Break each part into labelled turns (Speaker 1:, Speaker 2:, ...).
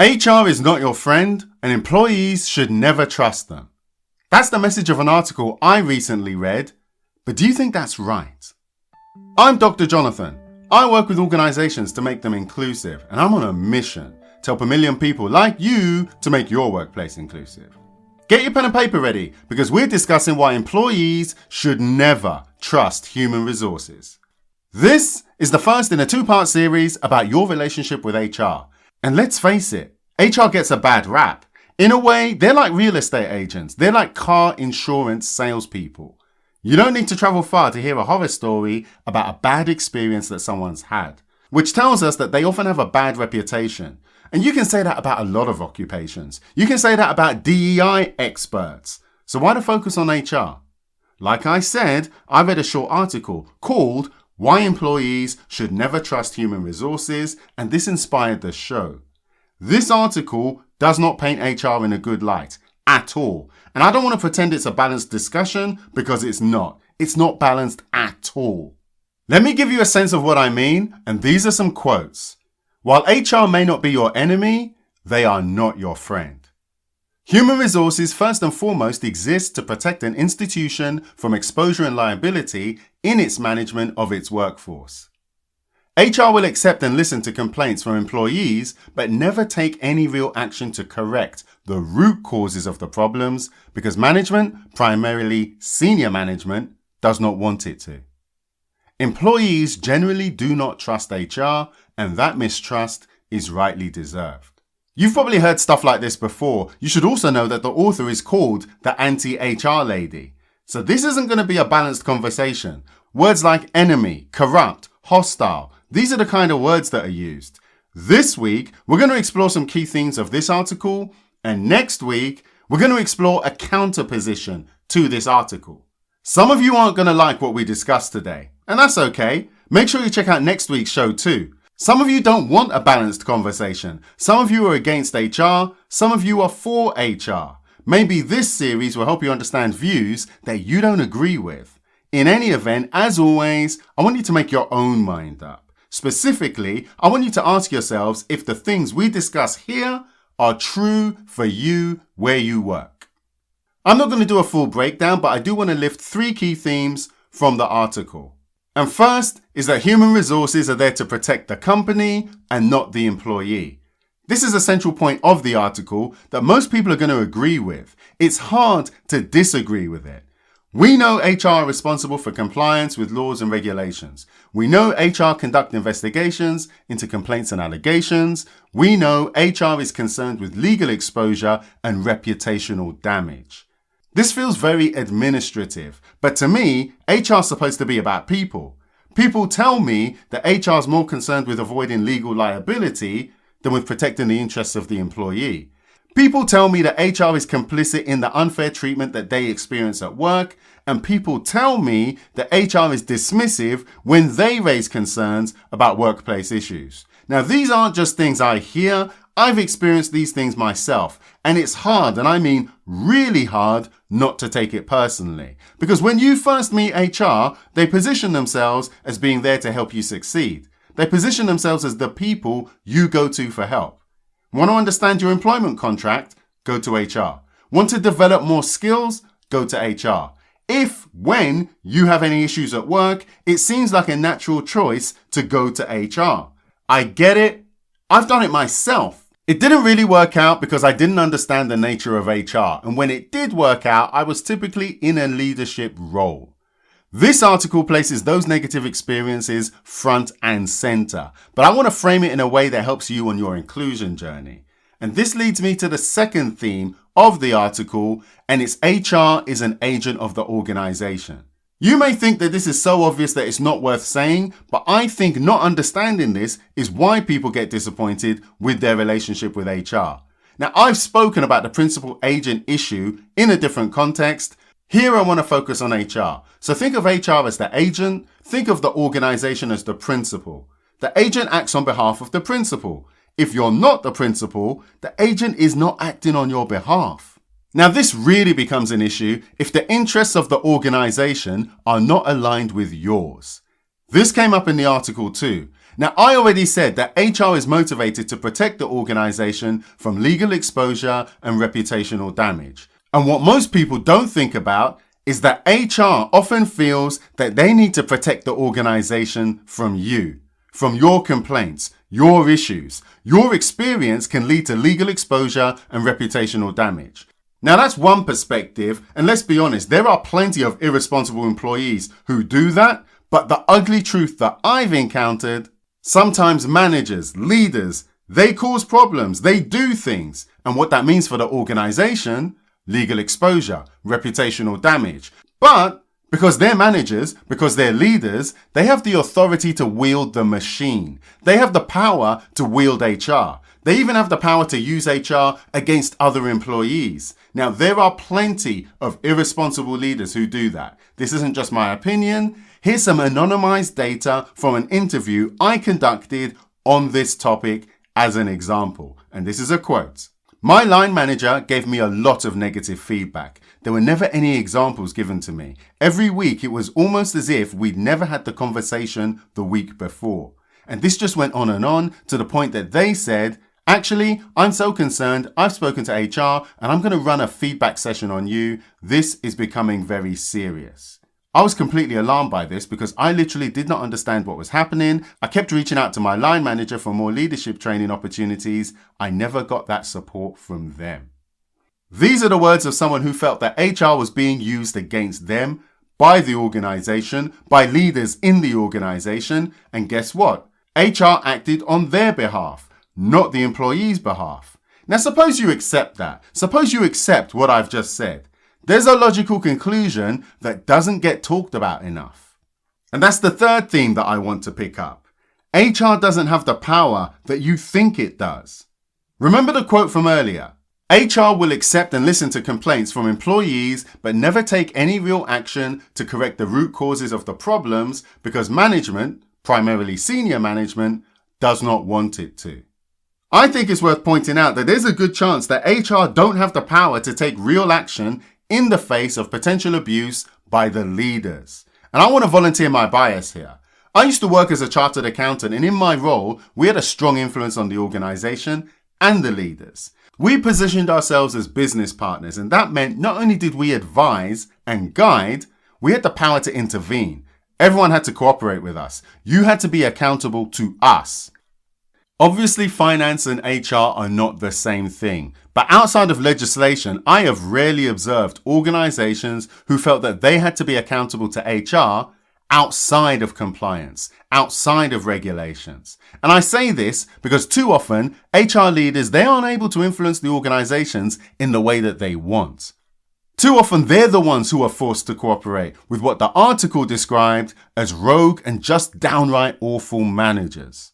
Speaker 1: HR is not your friend, and employees should never trust them. That's the message of an article I recently read, but do you think that's right? I'm Dr. Jonathan. I work with organizations to make them inclusive, and I'm on a mission to help 1 million people like you to make your workplace inclusive. Get your pen and paper ready, because we're discussing why employees should never trust human resources. This is the first in a 2-part series about your relationship with HR. And let's face it, HR gets a bad rap. In a way, they're like real estate agents. They're like car insurance salespeople. You don't need to travel far to hear a horror story about a bad experience that someone's had, which tells us that they often have a bad reputation. And you can say that about a lot of occupations. You can say that about DEI experts. So why the focus on HR? Like I said, I read a short article called Why Employees Should Never Trust Human Resources, and this inspired the show. This article does not paint HR in a good light at all. And I don't want to pretend it's a balanced discussion, because it's not. It's not balanced at all. Let me give you a sense of what I mean, and these are some quotes. While HR may not be your enemy, they are not your friend. Human resources first and foremost exist to protect an institution from exposure and liability in its management of its workforce. HR will accept and listen to complaints from employees, but never take any real action to correct the root causes of the problems, because management, primarily senior management, does not want it to. Employees generally do not trust HR, and that mistrust is rightly deserved. You've probably heard stuff like this before. You should also know that the author is called the anti-HR lady. So this isn't going to be a balanced conversation. Words like enemy, corrupt, hostile, these are the kind of words that are used. This week, we're going to explore some key themes of this article, and next week, we're going to explore a counterposition to this article. Some of you aren't going to like what we discussed today, and that's okay. Make sure you check out next week's show too. Some of you don't want a balanced conversation. Some of you are against HR. Some of you are for HR. Maybe this series will help you understand views that you don't agree with. In any event, as always, I want you to make your own mind up. Specifically, I want you to ask yourselves if the things we discuss here are true for you where you work. I'm not going to do a full breakdown, but I do want to lift 3 key themes from the article. And first is that human resources are there to protect the company and not the employee. This is a central point of the article that most people are going to agree with. It's hard to disagree with it. We know HR are responsible for compliance with laws and regulations. We know HR conduct investigations into complaints and allegations. We know HR is concerned with legal exposure and reputational damage. This feels very administrative, but to me, HR is supposed to be about people. People tell me that HR is more concerned with avoiding legal liability than with protecting the interests of the employee. People tell me that HR is complicit in the unfair treatment that they experience at work, and people tell me that HR is dismissive when they raise concerns about workplace issues. Now, these aren't just things I hear. I've experienced these things myself, and it's hard, and I mean really hard, not to take it personally. Because when you first meet HR, they position themselves as being there to help you succeed. They position themselves as the people you go to for help. Want to understand your employment contract? Go to HR. Want to develop more skills? Go to HR. When you have any issues at work, it seems like a natural choice to go to HR. I get it. I've done it myself. It didn't really work out because I didn't understand the nature of HR. And when it did work out, I was typically in a leadership role. This article places those negative experiences front and center, but I want to frame it in a way that helps you on your inclusion journey. And this leads me to the second theme of the article, and it's HR is an agent of the organization. You may think that this is so obvious that it's not worth saying, but I think not understanding this is why people get disappointed with their relationship with HR. Now, I've spoken about the principal agent issue in a different context. Here I want to focus on HR. So think of HR as the agent, think of the organization as the principal. The agent acts on behalf of the principal. If you're not the principal, the agent is not acting on your behalf. Now this really becomes an issue if the interests of the organization are not aligned with yours. This came up in the article too. Now, I already said that HR is motivated to protect the organization from legal exposure and reputational damage. And what most people don't think about is that HR often feels that they need to protect the organization from you, from your complaints, your issues. Your experience can lead to legal exposure and reputational damage. Now, that's one perspective, and let's be honest, there are plenty of irresponsible employees who do that, but the ugly truth that I've encountered, sometimes managers, leaders, they cause problems, they do things, and what that means for the organization, legal exposure, reputational damage. But because they're managers, because they're leaders, they have the authority to wield the machine. They have the power to wield HR. They even have the power to use HR against other employees. Now, there are plenty of irresponsible leaders who do that. This isn't just my opinion. Here's some anonymized data from an interview I conducted on this topic as an example. And this is a quote. My line manager gave me a lot of negative feedback. There were never any examples given to me. Every week, it was almost as if we'd never had the conversation the week before. And this just went on to the point that they said, actually, I'm so concerned, I've spoken to HR and I'm going to run a feedback session on you. This is becoming very serious. I was completely alarmed by this because I literally did not understand what was happening. I kept reaching out to my line manager for more leadership training opportunities. I never got that support from them. These are the words of someone who felt that HR was being used against them by the organization, by leaders in the organization. And guess what? HR acted on their behalf, not the employee's behalf. Now, suppose you accept that. Suppose you accept what I've just said. There's a logical conclusion that doesn't get talked about enough. And that's the third theme that I want to pick up. HR doesn't have the power that you think it does. Remember the quote from earlier. HR will accept and listen to complaints from employees, but never take any real action to correct the root causes of the problems because management, primarily senior management, does not want it to. I think it's worth pointing out that there's a good chance that HR don't have the power to take real action in the face of potential abuse by the leaders. And I want to volunteer my bias here. I used to work as a chartered accountant, and in my role, we had a strong influence on the organization and the leaders. We positioned ourselves as business partners, and that meant not only did we advise and guide, we had the power to intervene. Everyone had to cooperate with us. You had to be accountable to us. Obviously, finance and HR are not the same thing. But outside of legislation, I have rarely observed organizations who felt that they had to be accountable to HR outside of compliance, outside of regulations. And I say this because too often, HR leaders, they aren't able to influence the organizations in the way that they want. Too often, they're the ones who are forced to cooperate with what the article described as rogue and just downright awful managers.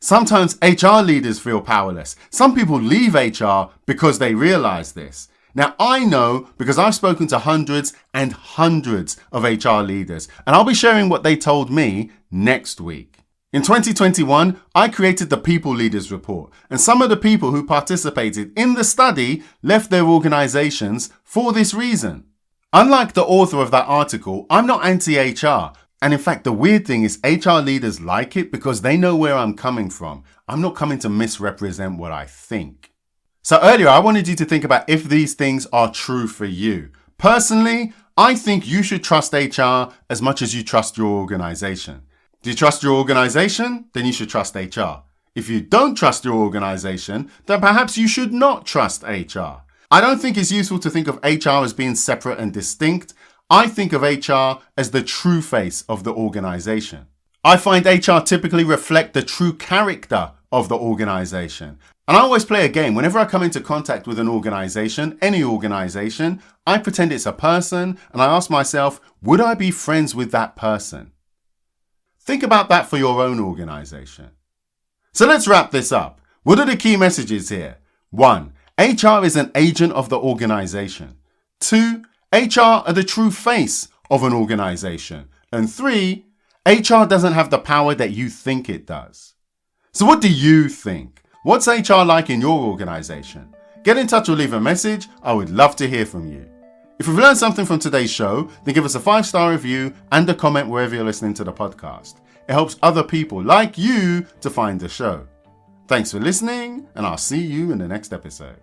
Speaker 1: Sometimes HR leaders feel powerless. Some people leave HR because they realize this. Now, I know because I've spoken to hundreds and hundreds of HR leaders, and I'll be sharing what they told me next week. In 2021, I created the People Leaders Report, and some of the people who participated in the study left their organizations for this reason. Unlike the author of that article, I'm not anti-HR. And in fact, the weird thing is HR leaders like it because they know where I'm coming from. I'm not coming to misrepresent what I think. So earlier, I wanted you to think about if these things are true for you. Personally, I think you should trust HR as much as you trust your organization. Do you trust your organization? Then you should trust HR. If you don't trust your organization, then perhaps you should not trust HR. I don't think it's useful to think of HR as being separate and distinct. I think of HR as the true face of the organization. I find HR typically reflect the true character of the organization. And I always play a game. Whenever I come into contact with an organization, any organization, I pretend it's a person and I ask myself, would I be friends with that person? Think about that for your own organization. So let's wrap this up. What are the key messages here? 1. HR is an agent of the organization. 2. HR are the true face of an organization. And 3, HR doesn't have the power that you think it does. So what do you think? What's HR like in your organization? Get in touch or leave a message. I would love to hear from you. If you've learned something from today's show, then give us a 5-star review and a comment wherever you're listening to the podcast. it helps other people like you to find the show. Thanks for listening, and I'll see you in the next episode.